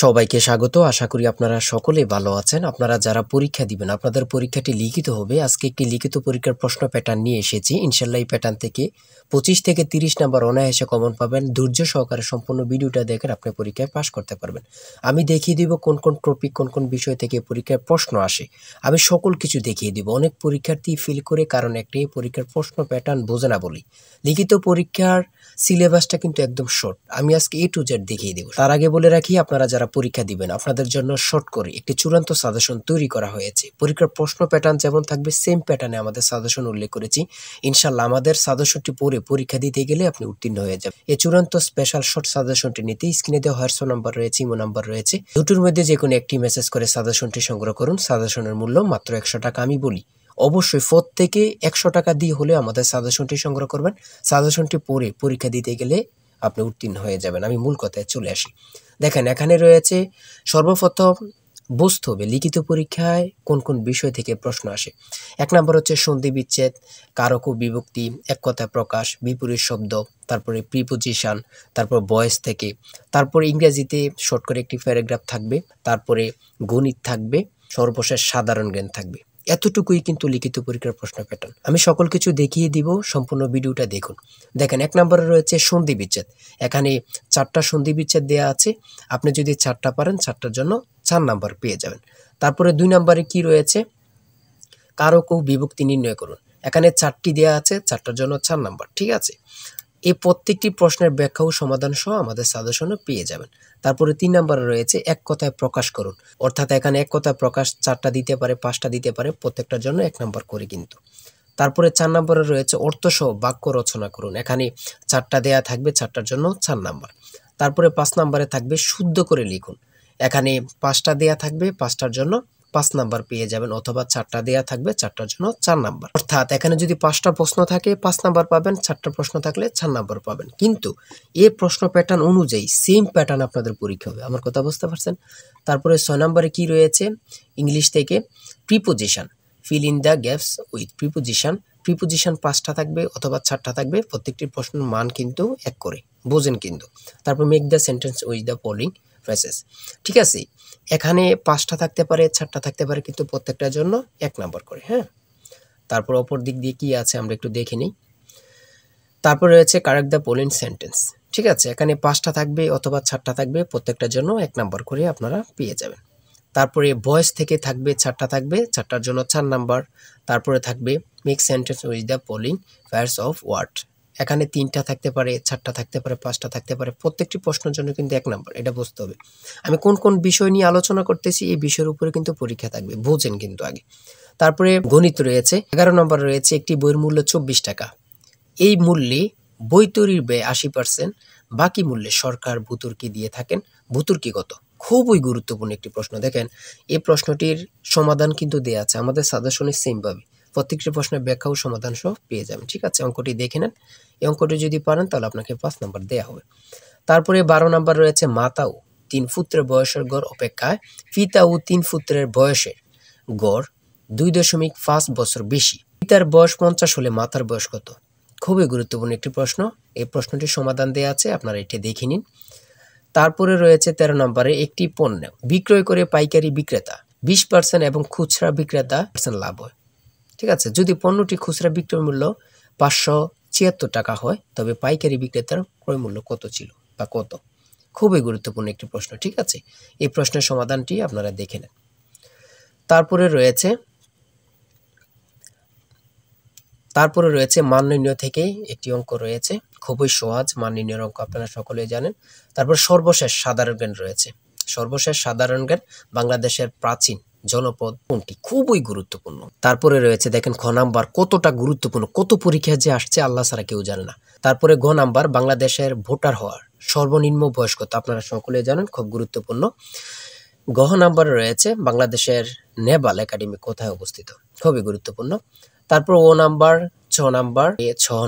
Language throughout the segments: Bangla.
সবাইকে স্বাগত। আশা করি আপনারা সকলেই ভালো আছেন। আপনারা যারা পরীক্ষা দিবেন, আপনাদের পরীক্ষাটি লিখিত হবে। আজকে একটি লিখিত পরীক্ষার প্রশ্ন প্যাটার্ন নিয়ে এসেছি। ইনশাআল্লাহ এই প্যাটার্ন থেকে 25 থেকে 30 নাম্বার অনায়াসে কমন পাবেন। ধৈর্য সহকারে সম্পূর্ণ ভিডিওটা দেখেন, আপনি পরীক্ষায় পাস করতে পারবেন। আমি দেখিয়ে দিব কোন কোন টপিক, কোন কোন বিষয় থেকে পরীক্ষায় প্রশ্ন আসে। আমি সকল কিছু দেখিয়ে দিব। অনেক পরীক্ষার্থী ফেল করে কারণ একটাই, পরীক্ষার প্রশ্ন প্যাটার্ন বোঝে না বলি। লিখিত পরীক্ষার সিলেবাসটা কিন্তু একদম শর্ট। আমি আজকে A to Z দেখিয়ে দেব। তার আগে বলে রাখি, আপনারা যারা পরীক্ষা দিবেন আপনাদের জন্য শর্ট করে একটি চূড়ান্ত সাজেশন তৈরি করা হয়েছে। পরীক্ষার প্রশ্ন প্যাটার্ন যেমন থাকবে সেম প্যাটার্নে আমাদের সাজেশন উল্লেখ করেছি। ইনশাআল্লাহ আমাদের সাজেশনটি পড়ে পরীক্ষা দিতে গেলে আপনি উত্তীর্ণ হয়ে যাবেন। এই চূড়ান্ত স্পেশাল শর্ট সাজেশনটি নিতে স্ক্রিনে দেওয়া হোয়াটসঅ্যাপ নাম্বার রয়েছে, ইমো নাম্বার রয়েছে। দুটোর মধ্যে যে কোনো একটি মেসেজ করে সাজেশনটি সংগ্রহ করুন। সাজেশনের মূল্য মাত্র 100 টাকা। আমি বলি অবশ্যই প্রত্যেকে 100 টাকা দিয়ে হলে আমাদের সাজেশনটি সংগ্রহ করবেন। সাজেশনটি পড়ে পরীক্ষা দিতে গেলে আপনি উত্তীর্ণ হয়ে যাবেন। আমি মূল কথায় চলে আসি। দেখেন, এখানে রয়েছে সর্বপ্রথম বুঝতে হবে লিখিত পরীক্ষায় কোন কোন বিষয় থেকে প্রশ্ন আসে। 1 নম্বর হচ্ছে সন্ধি বিচ্ছেদ, কারক ও বিভক্তি, এক কথায় প্রকাশ, বিপরীত শব্দ, তারপরে প্রিপোজিশন, তারপর ভয়েস থেকে, তারপরে ইংরেজিতে শর্ট করে একটি প্যারাগ্রাফ থাকবে, তারপরে গণিত থাকবে, সর্বশেষ সাধারণ জ্ঞান থাকবে। এতটুকুই কিন্তু লিখিত পরীক্ষার প্রশ্ন প্যাটার্ন। আমি সকল কিছু দেখিয়ে দিব, সম্পূর্ণ ভিডিওটা দেখুন। দেখেন, 1 নম্বরে রয়েছে সন্ধি বিচ্ছেদ। এখানে 4টা সন্ধি বিচ্ছেদ দেওয়া আছে। আপনি যদি 4টা পারেন 4টার জন্য 4 নাম্বার পেয়ে যাবেন। তারপরে 2 নম্বরে কি রয়েছে, কারক ও বিভক্তি নির্ণয় করুন। এখানে 4টি দেওয়া আছে, 4টার জন্য 4 নাম্বার। ঠিক আছে, এই প্রত্যেকটি প্রশ্নের ব্যাখ্যা ও সমাধান সহ আমাদের সাজেশনে পেয়ে যাবেন। তারপরে 3 নম্বরে রয়েছে এক কথায় প্রকাশ করুন। অর্থাৎ এখানে এক কথায় প্রকাশ 4টা দিতে পারে, 5টা দিতে পারে, প্রত্যেকটার জন্য 1 নাম্বার করে কিন্তু। তারপরে 4 নম্বরে রয়েছে অর্থসহ বাক্য রচনা করুন। এখানে 4টা দেয়া থাকবে, 4টার জন্য 4 নাম্বার। তারপরে 5 নম্বরে থাকবে শুদ্ধ করে লিখুন। এখানে 5টা দেয়া থাকবে, 5টার জন্য 5 নাম্বার পেয়ে যাবেন, অথবা 4টা দেয়া থাকবে, 4টার জন্য 4 নাম্বার। অর্থাৎ এখানে যদি 5টা প্রশ্ন থাকে 5 নাম্বার পাবেন, 4টা প্রশ্ন থাকলে 4 নাম্বার পাবেন। কিন্তু এই প্রশ্ন প্যাটার্ন অনুযায়ী সেম প্যাটার্ন আপনাদের পরীক্ষা হবে। আমার কথা বুঝতে পারছেন? তারপরে 6 নম্বরে কি রয়েছে, ইংলিশ থেকে preposition, fill in the gaps with preposition. Preposition 5টা থাকবে অথবা 4টা থাকবে, প্রত্যেকটি প্রশ্নের মান কিন্তু 1 করে, বোঝেন কিন্তু। তারপর make the sentence with the following phrases. ঠিক আছে, এখানে 5টা থাকতে পারে, 4টা থাকতে পারে, কিন্তু প্রত্যেকটার জন্য 1 নাম্বার করে। হ্যাঁ, তারপর অপর দিক দিয়ে কি আছে আমরা একটু দেখে নিই। তারপর রয়েছে কারেক্ট দ্য ফলোইং সেন্টেন্স। ঠিক আছে, এখানে 5টা থাকবে অথবা 4টা থাকবে, প্রত্যেকটার জন্য 1 নাম্বার করে আপনারা পেয়ে যাবেন। তারপরে ভয়েস থেকে থাকবে 4টা থাকবে, 4টার জন্য 4 নাম্বার। তারপরে থাকবে make sentence with the following pairs of word. এখানে 3টা থাকতে পারে, 4টা থাকতে পারে, 5টা থাকতে পারে, প্রত্যেকটি প্রশ্নের জন্য কিন্তু 1 নাম্বার। এটা বুঝতে হবে। আমি কোন কোন বিষয় নিয়ে আলোচনা করতেছি, এই বিষয়ের উপরে কিন্তু পরীক্ষা থাকবে, বোঝেন কিন্তু আগে। তারপরে গণিত রয়েছে। 11 নম্বর রয়েছে একটি বইয়ের মূল্য 24 টাকা। এই মূল্যে বই তৈরির ব্যয় 80%, বাকি মূল্যে সরকার ভর্তুকি দিয়ে থাকেন। ভর্তুকি কত? খুবই গুরুত্বপূর্ণ একটি প্রশ্ন। দেখেন, এই প্রশ্নটির সমাধান কিন্তু দেওয়া আছে আমাদের সাজেশনে সেম ভাবে। প্রত্যেকটি প্রশ্নের ব্যাখ্যা ও সমাধান সহ পেয়ে যাবেন। ঠিক আছে, অঙ্কটি দেখে নেন। এই অঙ্কটি যদি পারেন তাহলে আপনাকে 5 নাম্বার দেওয়া হবে। তারপরে 12 নাম্বার রয়েছে মাতা ও 3 পুত্রের বয়সের গড় অপেক্ষায় পিতা ও 3 পুত্রের বয়সের গড় 2.5 বছর বেশি। পিতার বয়স 50 হলে মাতার বয়স কত? খুবই গুরুত্বপূর্ণ একটি প্রশ্ন। এই প্রশ্নটির সমাধান দেওয়া আছে, আপনারা এটি দেখে নিন। তারপরে রয়েছে 13 নম্বরে একটি পণ্য বিক্রয় করে পাইকারি বিক্রেতা 20% এবং খুচরা বিক্রেতা লাভ হয়। ঠিক আছে, যদি পণ্যটি খুচরা বিক্রয় মূল্য 576 টাকা হয়, তবে পাইকারি বিক্রেতার ক্রয় মূল্য কত ছিল বা কত? খুবই গুরুত্বপূর্ণ একটি প্রশ্ন। ঠিক আছে, এই প্রশ্নের সমাধানটি আপনারা দেখে নেন। তারপরে রয়েছে মান নির্ণয় থেকে একটি অঙ্ক রয়েছে, খুবই সহজ মান নির্ণয়ের অঙ্ক, আপনারা সকলেই জানেন। তারপর সর্বশেষ সাধারণ জ্ঞান রয়েছে। সর্বশেষ সাধারণ জ্ঞান, বাংলাদেশের প্রাচীন জনপদ কোনটি? খুবই গুরুত্বপূর্ণ। তারপরে রয়েছে দেখেন খ নাম্বার, কতটা গুরুত্বপূর্ণ, কত পরীক্ষা যে আসছে আল্লাহ ছাড়া কেউ জানে না। তারপরে গ নাম্বার, বাংলাদেশের ভোটার হওয়ার সর্বনিম্ন বয়স কত? আপনারা সকলেই জানেন, খুব গুরুত্বপূর্ণ। গ নাম্বারে রয়েছে বাংলাদেশের নেভাল একাডেমি কোথায় অবস্থিত? খুবই গুরুত্বপূর্ণ। তারপর ও নাম্বার, 6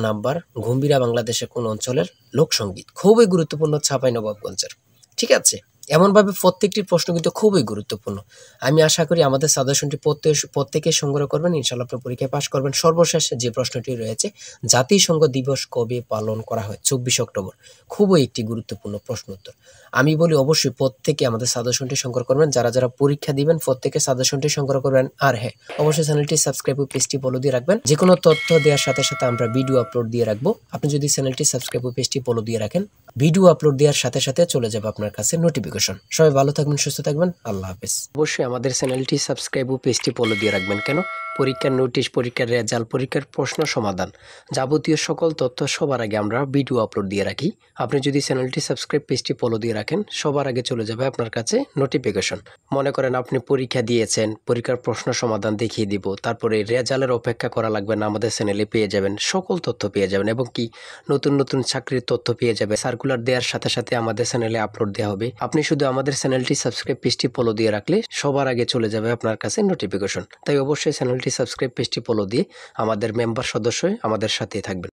নাম্বার গম্ভীরা বাংলাদেশের কোন অঞ্চলের লোকসঙ্গীত? খুবই গুরুত্বপূর্ণ, চাঁপাইনবাবগঞ্জের। ঠিক আছে, এমনভাবে প্রত্যেকটি প্রশ্ন কিন্তু খুবই গুরুত্বপূর্ণ। আমি আশা করি আমাদের সাজেশনটি প্রত্যেকে সংগ্রহ করবেন, ইনশাআল্লাহ আপনি পরীক্ষায় পাস করবেন। সর্বশেষ যে প্রশ্নটি রয়েছে, জাতিসংঘ দিবস কবে পালন করা হয়? 24 অক্টোবর। খুবই একটি গুরুত্বপূর্ণ প্রশ্ন উত্তর। আমি বলি অবশ্যই প্রত্যেকে আমাদের সাজেশনটি সংগ্রহ করবেন। যারা পরীক্ষা দিবেন প্রত্যেকে সাজেশনটি সংগ্রহ করবেন। আর হ্যাঁ, অবশ্যই চ্যানেলটি সাবস্ক্রাইব ও পেজটি ফলো দিয়ে রাখবেন। যে কোনো তথ্য দেওয়ার সাথে সাথে আমরা ভিডিও আপলোড দিয়ে রাখবো। আপনি যদি চ্যানেলটি সাবস্ক্রাইব ও পেজটি ফলো দিয়ে রাখেন, ভিডিও আপলোড দেওয়ার সাথে সাথে চলে যাবে আপনার কাছে নোটিফিকেশন। সবাই ভালো থাকবেন, সুস্থ থাকবেন, আল্লাহ হাফেজ। অবশ্যই আমাদের চ্যানেলটি সাবস্ক্রাইব ও পেজটি ফলো দিয়ে রাখবেন। কেন? পরীক্ষার নোটিশ, পরীক্ষার রেজাল্ট, পরীক্ষার প্রশ্ন সমাধান, যাবতীয় সকল তথ্য সবার আগে আমরা ভিডিও আপলোড দিয়ে রাখি। আপনি যদি চ্যানেলটি সাবস্ক্রাইব, পেজটি ফলো দিয়ে রাখেন, সবার আগে চলে যাবে আপনার কাছে নোটিফিকেশন। মনে করেন আপনি পরীক্ষা দিয়েছেন, পরীক্ষার প্রশ্ন সমাধান দেখিয়ে দিব, তারপরে রেজাল্টের অপেক্ষা করা লাগবে না, আমাদের চ্যানেলে পেয়ে যাবেন, সকল তথ্য পেয়ে যাবেন এবং কি নতুন নতুন চাকরির তথ্য পেয়ে যাবে। সার্কুলার দেওয়ার সাথে সাথে আমাদের চ্যানেলে আপলোড দেওয়া হবে। আপনি শুধু আমাদের চ্যানেলটি সাবস্ক্রাইব, পেজটি ফলো দিয়ে রাখলে সবার আগে চলে যাবে আপনার কাছে নোটিফিকেশন। তাই অবশ্যই চ্যানেলটি সাবস্ক্রাইব, পেজটি ফলো দিয়ে আমাদের মেম্বার সদস্য হয়ে আমাদের সাথেই থাকবেন।